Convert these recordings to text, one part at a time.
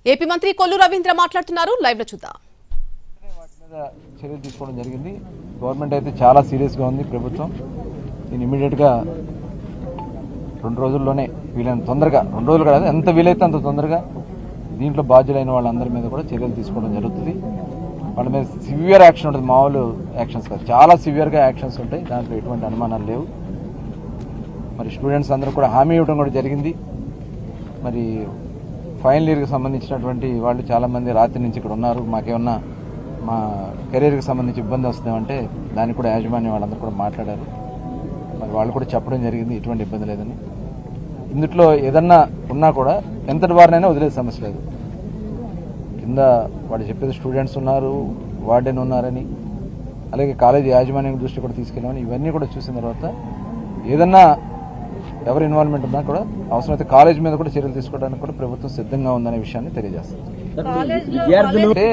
AP మంత్రి కొల్లు రవీంద్ర మాట్లాడుతున్నారు. Live లో చూద్దాం. చర్యలు తీసుకోవడం జరిగింది. గవర్నమెంట్ అయితే చాలా సీరియస్గా ఉంది. ప్రభుత్వం దీన్ని ఇమీడియట్గా 2 రోజుల్లోనే వీలైన తొందరగా 2 రోజులు కాదు, ఎంత వీలైతే అంత తొందరగా దీంట్లో బాధ్యులైన వాళ్ళందరి మీద కూడా చర్యలు తీసుకోవడం జరుగుతుంది. వాళ్ళ మీద సివియర్ యాక్షన్ ఉంటుంది. మామూలు యాక్షన్స్ కాదు, చాలా సివియర్గా యాక్షన్స్ ఉంటాయి. దాంట్లో ఎటువంటి అనుమానాలు లేవు. మరి స్టూడెంట్స్ అందరూ కూడా హామీ ఇవ్వడం కూడా జరిగింది. మరి ఫైనల్ ఇయర్కి సంబంధించినటువంటి వాళ్ళు చాలామంది రాత్రి నుంచి ఇక్కడ ఉన్నారు. మాకేమన్నా మా కెరీర్కి సంబంధించి ఇబ్బంది వస్తుందంటే దానికి కూడా యాజమాన్యం వాళ్ళందరూ కూడా మాట్లాడారు. మరి వాళ్ళు కూడా చెప్పడం జరిగింది ఎటువంటి ఇబ్బంది లేదని. ఇందులో ఏదన్నా ఉన్నా కూడా ఎంతటి వారినైనా వదిలే సమస్య లేదు. కింద వాళ్ళు చెప్పేది స్టూడెంట్స్ ఉన్నారు, వార్డెన్ ఉన్నారని, అలాగే కాలేజీ యాజమాన్యం దృష్టి కూడా తీసుకెళ్ళామని, ఇవన్నీ కూడా చూసిన తర్వాత ఏదన్నా ఎవరి ఇన్వాల్వ్మెంట్ ఉన్నా కూడా అవసరమైతే కాలేజ్ మీద కూడా చర్యలు తీసుకోవడానికి కూడా ప్రభుత్వం సిద్ధంగా ఉందనే విషయాన్ని తెలియజేస్తుంది. అంటే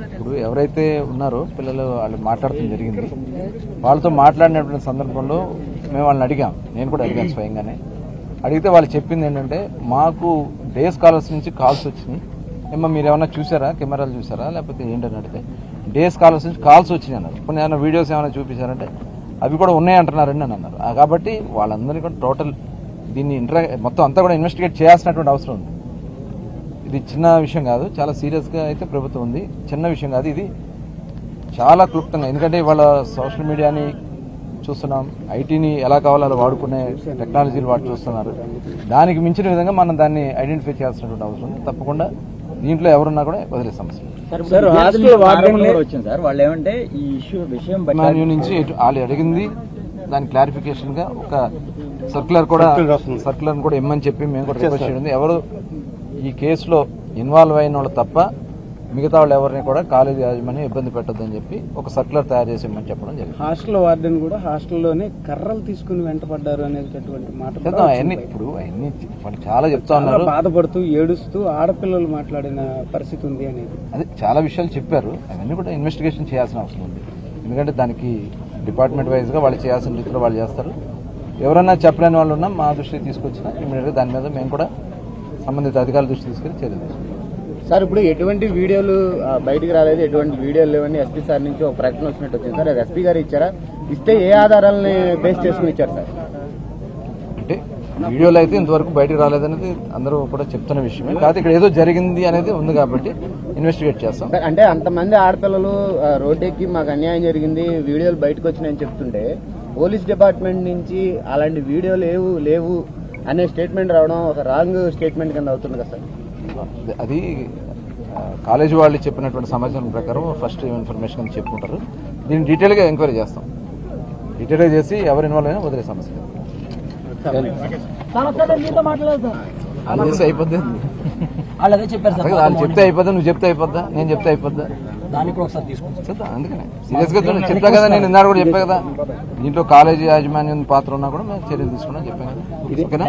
ఇప్పుడు ఎవరైతే ఉన్నారో పిల్లలు వాళ్ళు మాట్లాడటం జరిగింది. వాళ్ళతో మాట్లాడినటువంటి సందర్భంలో మేము వాళ్ళని అడిగాం. నేను కూడా అడిగాను స్వయంగానే. అడిగితే వాళ్ళు చెప్పింది ఏంటంటే, మాకు డే స్కాలర్స్ నుంచి కాల్స్ వచ్చినాయి. ఏమో మీరు ఏమైనా చూసారా, కెమెరాలు చూసారా లేకపోతే ఏంటని అడిగితే డే స్కాలర్స్ నుంచి కాల్స్ వచ్చినాయి అన్నారు. కొన్ని ఏమైనా వీడియోస్ ఏమైనా చూపించారంటే అవి కూడా ఉన్నాయంటున్నారండి అని అన్నారు. కాబట్టి వాళ్ళందరినీ కూడా టోటల్ దీన్ని మొత్తం అంతా కూడా ఇన్వెస్టిగేట్ చేయాల్సినటువంటి అవసరం ఉంది. ఇది చిన్న విషయం కాదు, చాలా సీరియస్గా అయితే ప్రభుత్వం ఉంది. చిన్న విషయం కాదు, ఇది చాలా క్లుప్తంగా. ఎందుకంటే ఇవాళ సోషల్ మీడియాని చూస్తున్నాం, ఐటీని ఎలా కావాలో అలా వాడుకునే టెక్నాలజీలు వాడు చూస్తున్నారు. దానికి మించిన విధంగా మనం దాన్ని ఐడెంటిఫై చేయాల్సినటువంటి అవసరం ఉంది. తప్పకుండా దీంట్లో ఎవరున్నా కూడా వదిలే సమస్య నుంచి వాళ్ళు అడిగింది దాని క్లారిఫికేషన్ గా ఒక సర్క్యులర్ కూడా ఇమ్మని చెప్పి మేము కూడా రిక్వెస్ట్ చేయడం. ఎవరు ఈ కేసులో ఇన్వాల్వ్ అయిన వాళ్ళు తప్ప మిగతా వాళ్ళు ఎవరిని కూడా కాలేజీ యాజమాన్యం ఇబ్బంది పెట్టొద్దని చెప్పి ఒక సర్క్యులర్ తయారు చేసి ఇమ్మని చెప్పడం జరిగింది. హాస్టల్ వార్డెన్ కూడా హాస్టల్లోనే కర్రలు తీసుకుని వెంటపడ్డారు అనేటటువంటి మాట అవన్నీ ఇప్పుడు అవన్నీ వాళ్ళు చాలా చెప్తా ఉన్నారు. బాధపడుతూ ఏడుస్తూ ఆడపిల్లలు మాట్లాడిన పరిస్థితి ఉంది అనేది అదే చాలా విషయాలు చెప్పారు. అవన్నీ కూడా ఇన్వెస్టిగేషన్ చేయాల్సిన అవసరం ఉంది. ఎందుకంటే దానికి డిపార్ట్మెంట్ వైజ్ గా వాళ్ళు చేయాల్సిన రీతిలో వాళ్ళు చేస్తారు. ఎవరన్నా చెప్పలేని వాళ్ళు ఉన్నా మా దృష్టికి తీసుకొచ్చినా ఇమీడియట్గా దాని మీద మేము కూడా సంబంధిత అధికారుల దృష్టి తీసుకెళ్లి చర్యలు తీసుకుంటాం. సార్, ఇప్పుడు ఎటువంటి వీడియోలు బయటికి రాలేదు, ఎటువంటి వీడియోలు లేవని ఎస్పీ సార్ నుంచి ఒక ప్రకటన వచ్చినట్టు వచ్చింది సార్. అది ఎస్పీ గారు ఇచ్చారా? ఇస్తే ఏ ఆధారాలని బేస్ చేసుకుని ఇచ్చారు సార్? అంటే వీడియోలు అయితే ఇంతవరకు బయటకు రాలేదనేది అందరూ కూడా చెప్తున్న విషయమే. కాదు, ఇక్కడ ఏదో జరిగింది అనేది ఉంది కాబట్టి ఇన్వెస్టిగేట్ చేస్తాం. అంటే అంతమంది ఆడపిల్లలు రోడ్డెక్కి మాకు అన్యాయం జరిగింది, వీడియోలు బయటకు వచ్చినాయని చెప్తుంటే పోలీస్ డిపార్ట్మెంట్ నుంచి అలాంటి వీడియోలు లేవు అనే స్టేట్మెంట్ రావడం ఒక రాంగ్ స్టేట్మెంట్ కింద అవుతుంది కదా సార్? అది కాలేజీ వాళ్ళు చెప్పినటువంటి సమాచారం ప్రకారం ఫస్ట్ ఇన్ఫర్మేషన్ అని చెప్పుకుంటారు. దీన్ని డీటెయిల్గా ఎంక్వైరీ చేస్తాం. డీటెయిల్గా చేసి ఎవరు ఇన్వాల్వ్ అయినా వదిలే సమస్య చేస్తే అయిపోద్ది. వాళ్ళు చెప్తే అయిపోద్దా, నువ్వు చెప్తే అయిపోద్దా, నేను చెప్తే అయిపోద్దా? అందుకనే సీరియస్గా చెప్తా కదా. నేను ఇందాక కూడా చెప్పా కదా, దీంట్లో కాలేజీ యాజమాన్యం పాత్ర ఉన్నా కూడా మేము చర్యలు తీసుకున్నా చెప్పాను కదా. ఓకేనా?